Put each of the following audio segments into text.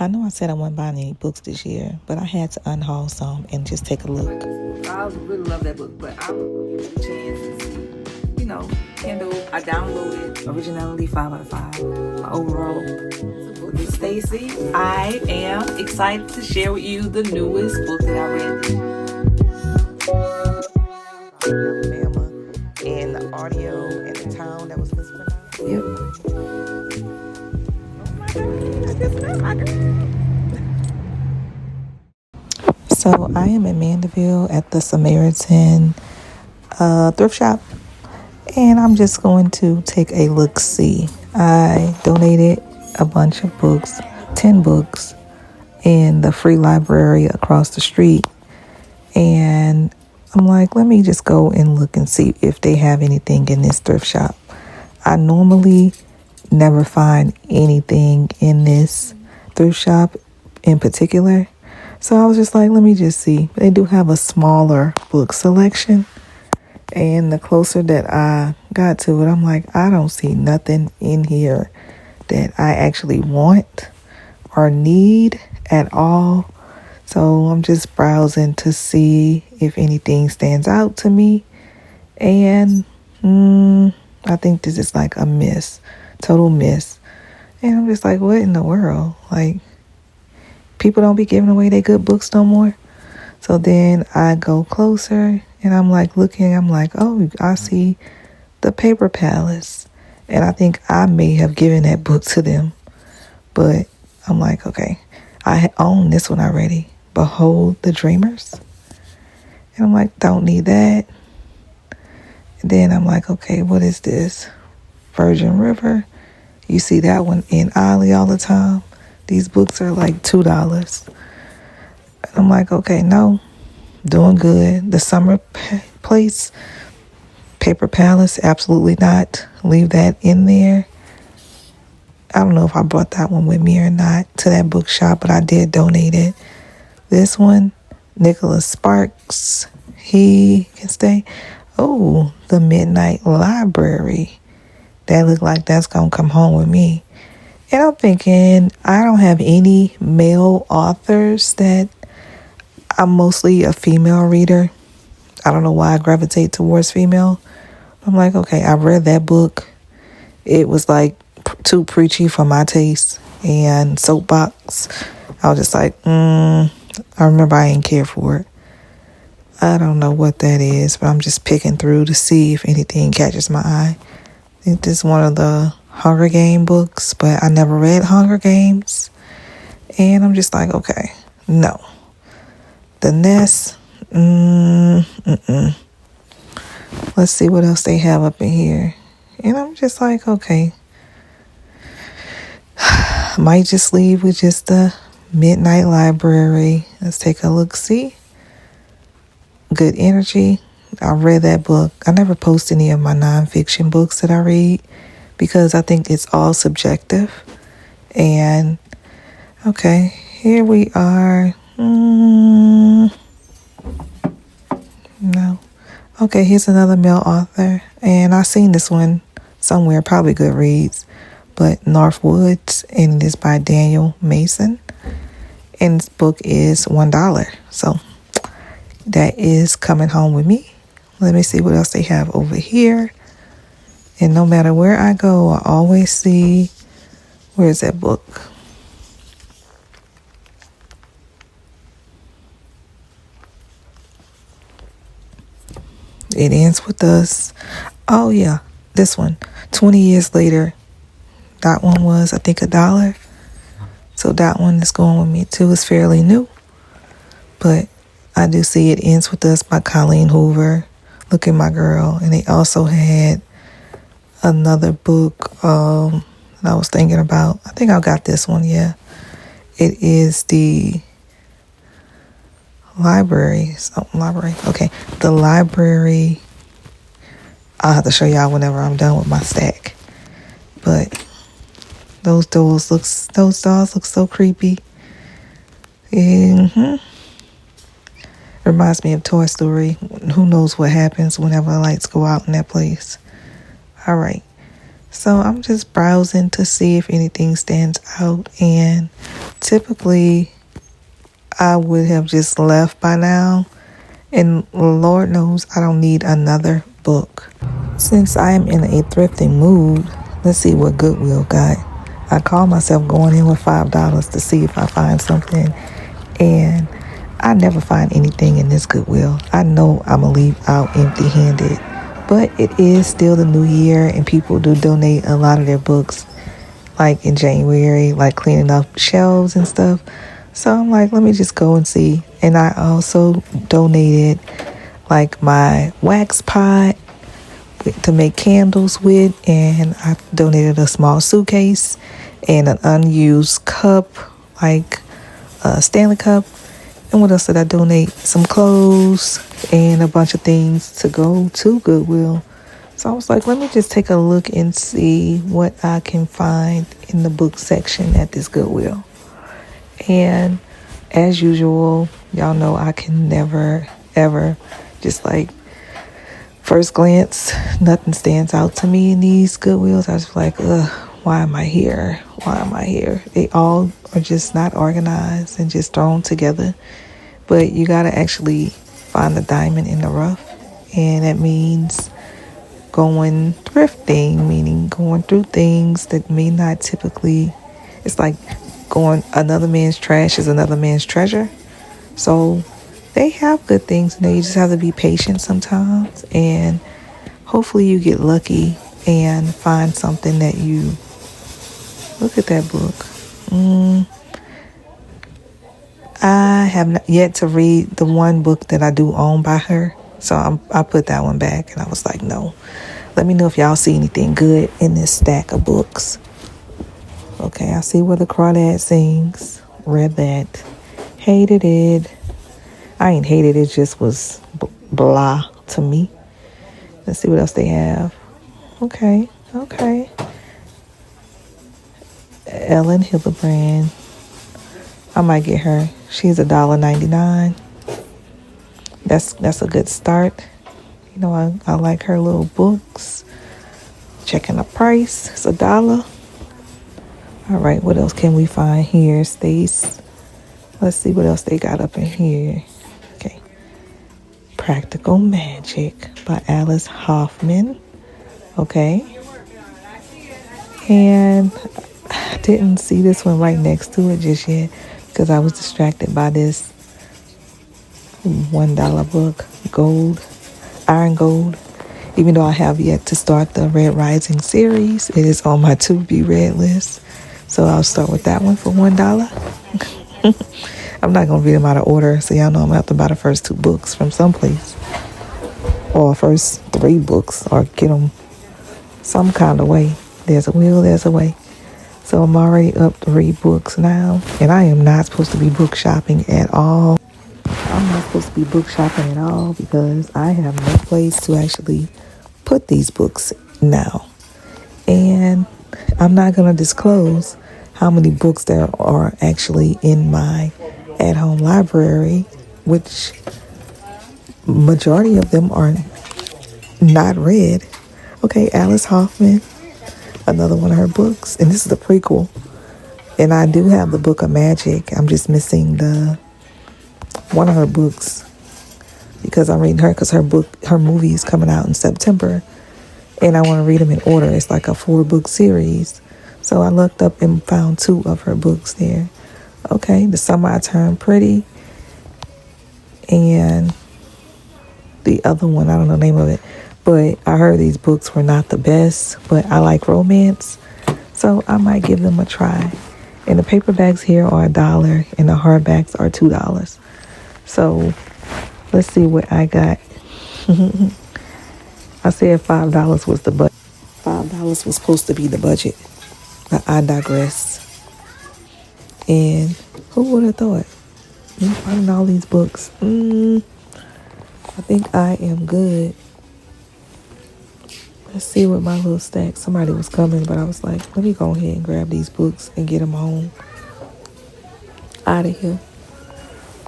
I know I said I wasn't buying any books this year, but I had to unhaul some and just take a look. I really love that book, but I will give it a chance and see. Kindle, I downloaded Originality 5 out of 5. My overall book is Stacy. I am excited to share with you the newest book that I read this year. Alabama and the audio and the town that was mispronounced. So I am in Mandeville at the Samaritan thrift shop, and I'm just going to take a look-see. I donated a bunch of books, 10 books, in the free library across the street, and I'm like, let me just go and look and see if they have anything in this thrift shop. I normally never find anything in this thrift shop in particular. So I was just like, let me just see. They do have a smaller book selection. And the closer that I got to it, I'm like, I don't see nothing in here that I actually want or need at all. So I'm just browsing to see if anything stands out to me. And I think this is like a miss, total miss. And I'm just like, what in the world? Like, people don't be giving away their good books no more. So then I go closer and I'm like looking, I'm like, oh, I see the Paper Palace. And I think I may have given that book to them. But I'm like, okay, I own this one already. Behold the Dreamers. And I'm like, don't need that. And then I'm like, okay, what is this? Virgin River. You see that one in Ollie all the time. These books are like $2. And I'm like, okay, no, doing good. The Summer Place, Paper Palace, absolutely not. Leave that in there. I don't know if I brought that one with me or not to that bookshop, but I did donate it. This one, Nicholas Sparks, he can stay. Oh, the Midnight Library. That look like that's going to come home with me. And I'm thinking, I don't have any male authors that I'm mostly a female reader. I don't know why I gravitate towards female. I'm like, okay, I read that book. It was like too preachy for my taste and soapbox. I was just like, I remember I didn't care for it. I don't know what that is, but I'm just picking through to see if anything catches my eye. I think this is one of the Hunger Game books, but I never read Hunger Games. And I'm just like, okay, no. The Nest, Let's see what else they have up in here. And I'm just like, okay. Might just leave with just the Midnight Library. Let's take a look, see. Good Energy. I read that book. I never post any of my nonfiction books that I read because I think it's all subjective. And okay, here we are. No. Okay, here's another male author. And I've seen this one somewhere, probably Goodreads. But Northwoods, and it is by Daniel Mason. And this book is $1. So that is coming home with me. Let me see what else they have over here. And no matter where I go, I always see, where's that book? It Ends With Us. Oh yeah, this one. 20 years later. That one was, I think, $1. So that one is going with me too. It's fairly new. But I do see It Ends With Us by Colleen Hoover. Look at My Girl. And they also had another book that I was thinking about. I think I got this one, yeah. It is the library. Okay. The library. I'll have to show y'all whenever I'm done with my stack. But those dolls look so creepy. Reminds me of Toy Story. Who knows what happens whenever the lights go out in that place. All right. So I'm just browsing to see if anything stands out, and typically I would have just left by now, and Lord knows I don't need another book. Since I am in a thrifting mood, let's see what Goodwill got. I call myself going in with $5 to see if I find something, and I never find anything in this Goodwill. I know I'm going to leave out empty-handed, but it is still the new year, and people do donate a lot of their books, like in January, like cleaning up shelves and stuff. So I'm like, let me just go and see. And I also donated like my wax pot to make candles with, and I donated a small suitcase and an unused cup, like a Stanley cup. And what else did I donate? Some clothes and a bunch of things to go to Goodwill. So I was like, let me just take a look and see what I can find in the book section at this Goodwill. And as usual, y'all know I can never, ever just like first glance, nothing stands out to me in these Goodwills. I was like, ugh, why am I here? Why am I here? They all are just not organized and just thrown together. But you got to actually find the diamond in the rough. And that means going thrifting, meaning going through things that may not typically, it's like going, another man's trash is another man's treasure. So they have good things, and you just have to be patient sometimes, and hopefully you get lucky and find something that you, look at that book. I have not yet to read the one book that I do own by her, so I put that one back, and I was like, no. Let me know if y'all see anything good in this stack of books. Okay, I see where the Crawdad Sings. Read that. Hated it. I ain't hated it, just was blah to me. Let's see what else they have. Okay. Ellen Hildebrand. I might get her. She's $1.99. That's a good start. You know, I like her little books. Checking the price. It's $1. All right, what else can we find here, Stace? Let's see what else they got up in here. Okay. Practical Magic by Alice Hoffman. Okay. And I didn't see this one right next to it just yet because I was distracted by this $1 book, Iron Gold. Even though I have yet to start the Red Rising series, it is on my to-be read list. So I'll start with that one for $1. I'm not going to read them out of order, so y'all know I'm going to have to buy the first 2 books from someplace. Or first 3 books, or get them some kind of way. There's a will, there's a way. So I'm already up 3 books now, and I am not supposed to be book shopping at all. I'm not supposed to be book shopping at all because I have no place to actually put these books now. And I'm not going to disclose how many books there are actually in my at-home library, which majority of them are not read. Okay, Alice Hoffman, another one of her books, and this is the prequel. And I do have the Book of Magic. I'm just missing one of her books because I'm reading her because her movie is coming out in September, and I want to read them in order. It's like a 4-book series. So I looked up and found 2 of her books there. Okay, The Summer I Turned Pretty, and the other one, I don't know the name of it, but I heard these books were not the best, but I like romance, so I might give them a try. And the paperbacks here are $1, and the hardbacks are $2. So let's see what I got. I said $5 was the budget. $5 was supposed to be the budget, but I digress. And who would have thought? Me finding all these books. I think I am good. Let's see what my little stack. Somebody was coming, but I was like, let me go ahead and grab these books and get them home. Out of here.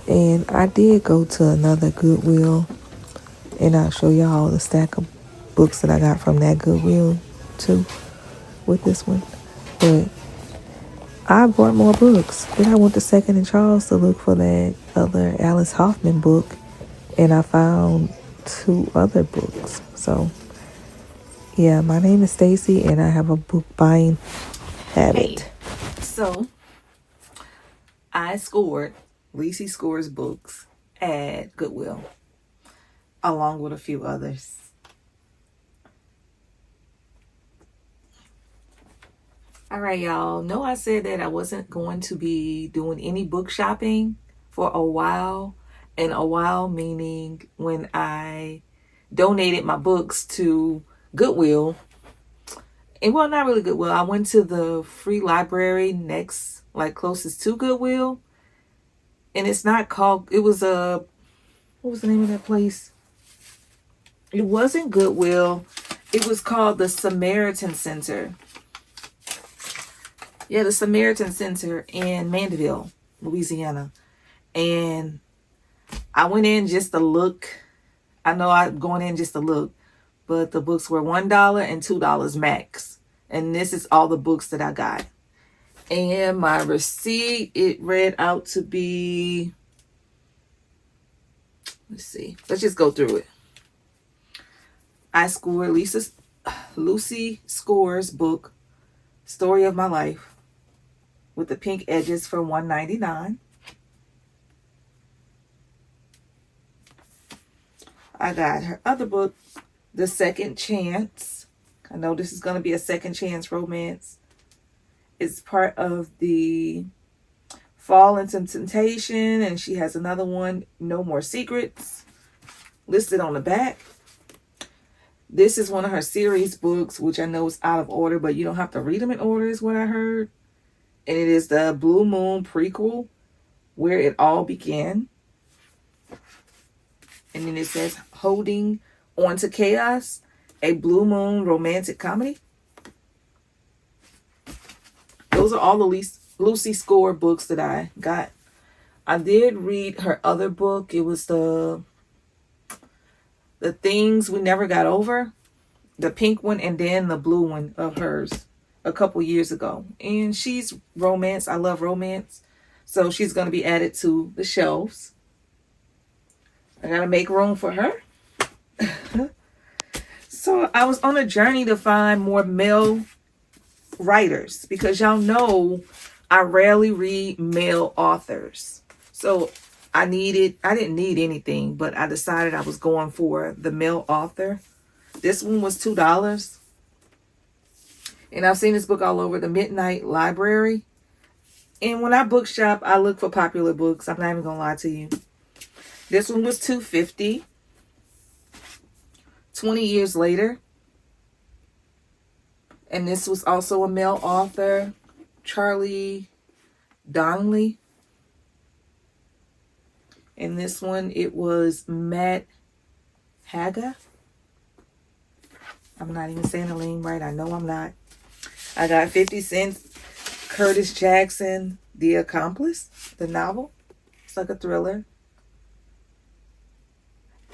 And I did go to another Goodwill, and I'll show y'all the stack of books that I got from that Goodwill too. with this one. But I bought more books. Then I went to Second and Charles to look for that other Alice Hoffman book, and I found 2 other books. So yeah, my name is Stacy, and I have a book buying habit. Hey, so I scored Lacey Scores books at Goodwill, along with a few others. All right, y'all. Know I said that I wasn't going to be doing any book shopping for a while. And a while meaning when I donated my books to Goodwill. And well, not really Goodwill. I went to the free library next, like closest to Goodwill. And it's not called, it was what was the name of that place? It wasn't Goodwill. It was called the Samaritan Center. Yeah, the Samaritan Center in Mandeville, Louisiana. And I went in just to look. I know I'm going in just to look. But the books were $1 and $2 max. And this is all the books that I got. And my receipt, it read out to be... Let's see. Let's just go through it. I scored Lucy Score's book, Story of My Life, with the pink edges for $1.99. I got her other book, The Second Chance. I know this is going to be a second chance romance. It's part of the Fall into Temptation, and she has another one, No More Secrets, listed on the back. This is one of her series books, which I know is out of order, but you don't have to read them in order, is what I heard. And it is the Blue Moon prequel, Where It All Began. And then it says, Holding On to Chaos, a Blue Moon romantic comedy. Those are all the Lucy Score books that I got. I did read her other book. It was the Things We Never Got Over. The pink one and then the blue one of hers a couple years ago. And she's romance. I love romance. So she's going to be added to the shelves. I got to make room for her. So I was on a journey to find more male writers because y'all know I rarely read male authors. So I didn't need anything, but I decided I was going for the male author. This one was $2. And I've seen this book all over the Midnight Library. And when I book shop, I look for popular books. I'm not even going to lie to you. This one was $2.50. 20 years later. And this was also a male author, Charlie Donnelly. And this one, it was Matt Haga. I'm not even saying the name right. I know I'm not. I got 50 cents. Curtis Jackson, The Accomplice, the novel. It's like a thriller.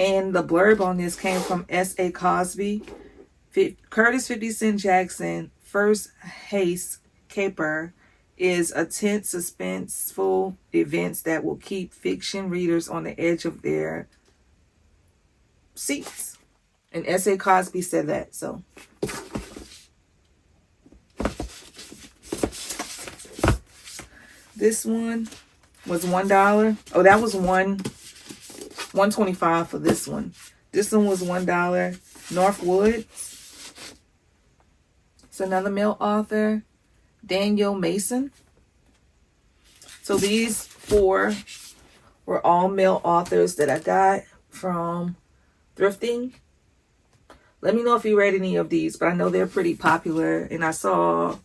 And the blurb on this came from S.A. Cosby. Curtis 50 Cent Jackson, first haste caper, is a tense, suspenseful events that will keep fiction readers on the edge of their seats. And S.A. Cosby said that, so. This one was $1. Oh, that was $1.25 for this one. This one was $1. Northwood. It's another male author, Daniel Mason. So these 4 were all male authors that I got from thrifting. Let me know if you read any of these, but I know they're pretty popular, and I saw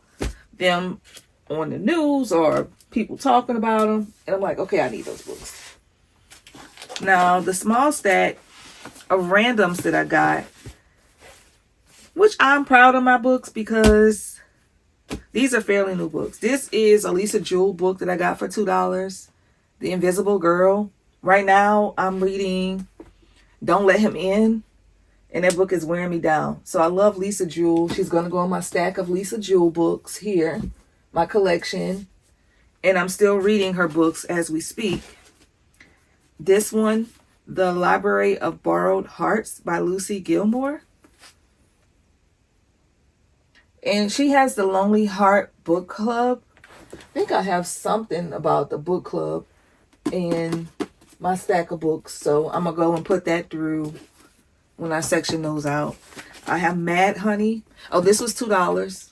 them on the news or people talking about them, and I'm like, okay, I need those books. Now, the small stack of randoms that I got, which I'm proud of my books because these are fairly new books. This is a Lisa Jewell book that I got for $2, The Invisible Girl. Right now, I'm reading Don't Let Him In. And that book is wearing me down. So I love Lisa Jewell. She's going to go on my stack of Lisa Jewell books here, my collection. And I'm still reading her books as we speak. This one, The Library of Borrowed Hearts by Lucy Gilmore. And she has the Lonely Heart Book Club. I think I have something about the book club in my stack of books. So I'm going to go and put that through when I section those out. I have Mad Honey. Oh, this was $2.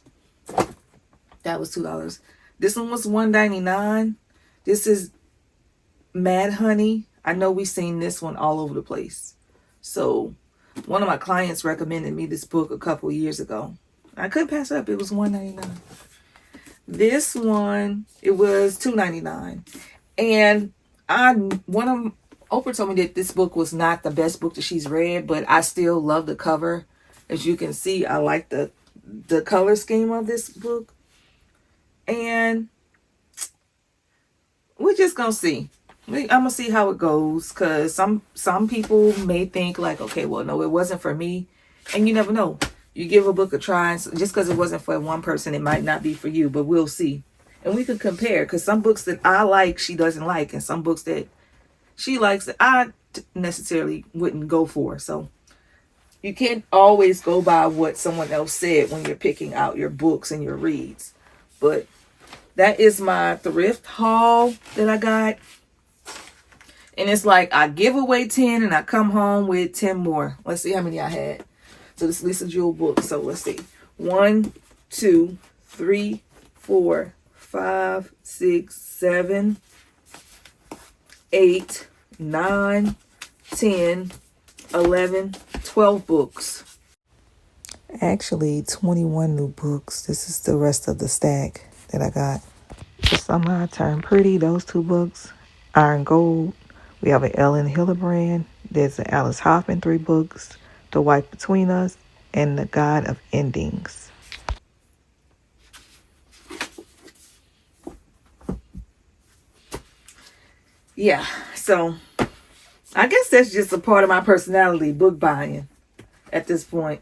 That was $2. This one was $1.99. This is Mad Honey. I know we've seen this one all over the place. So one of my clients recommended me this book a couple years ago. I couldn't pass it up. It was $1.99. This one, it was $2.99. And Oprah told me that this book was not the best book that she's read, but I still love the cover. As you can see, I like the color scheme of this book. And we're just going to see. I'm going to see how it goes, because some people may think like, okay, well, no, it wasn't for me. And you never know. You give a book a try, and just because it wasn't for one person, it might not be for you, but we'll see. And we can compare, because some books that I like, she doesn't like, and some books that she likes that I necessarily wouldn't go for. So you can't always go by what someone else said when you're picking out your books and your reads. But that is my thrift haul that I got. And it's like I give away 10 and I come home with 10 more. Let's see how many I had. So this Lisa Jewell book. So let's see. 1, 2, 3, 4, 5, 6, 7, 8, 9, 10, 11, 12 books. Actually, 21 new books. This is the rest of the stack that I got. The Summer I Turned Pretty, those 2 books. Iron Gold. We have an Ellen Hillenbrand. There's an Alice Hoffman 3 books. The Wife Between Us, and The God of Endings. Yeah, so I guess that's just a part of my personality, book buying at this point.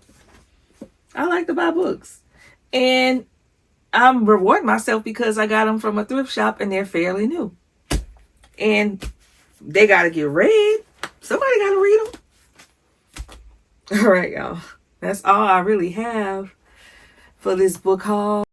I like to buy books. And I'm rewarding myself because I got them from a thrift shop and they're fairly new. And they got to get read. Somebody got to read them. All right, y'all. That's all I really have for this book haul.